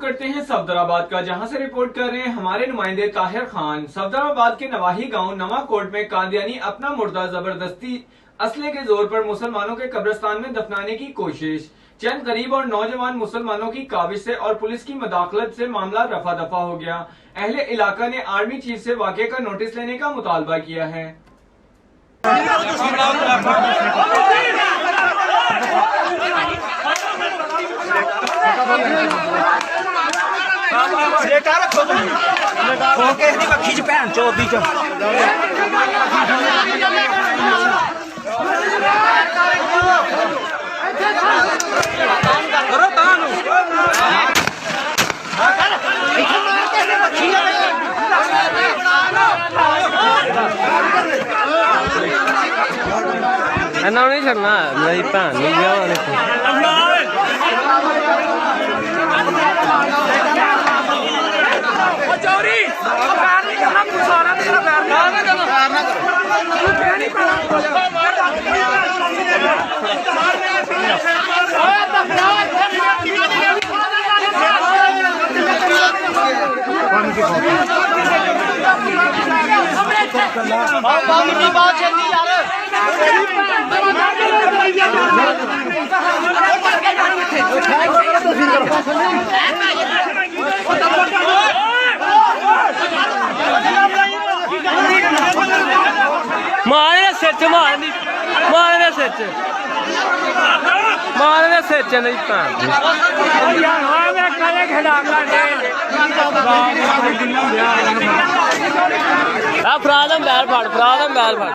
करते हैं सफदराबाद का, जहां से रिपोर्ट कर रहे हैं हमारे नुमाइंदे ताहिर खान। सफदराबाद के नवाही गांव नवा कोट में कादियानी अपना मुर्दा जबरदस्ती असले के जोर पर मुसलमानों के कब्रिस्तान में दफनाने की कोशिश। चंद गरीब और नौजवान मुसलमानों की काविश से और पुलिस की मदाखलत से मामला रफा दफा हो गया। अहले इलाका ने आर्मी चीफ से वाकये का नोटिस लेने का मुतालबा किया है। खींच भैन चौथी च करो ਇਹਨਾਂ ਨਹੀਂ ਛੱਡਣਾ ਮੇਰੀ ਭੈਣ ਨੂੰ ਵਿਆਹ ਵਾਲੇ चोरी प्यार नहीं करना पुसारा तेरा प्यार ना करना प्यार ना करो प्यार नहीं करना बात चलती यार ਮਾਰੇ ਸਿਰ ਚ ਮਾਰਨੀ ਮਾਰੇ ਸਿਰ ਚ ਨਹੀਂ ਭੈਣ ਯਾਰ ਮੈਂ ਕਦੇ ਖਿਡਾਉਂਦਾ ਆ ਫਰਾਦਮ ਬੈਲ ਫੜ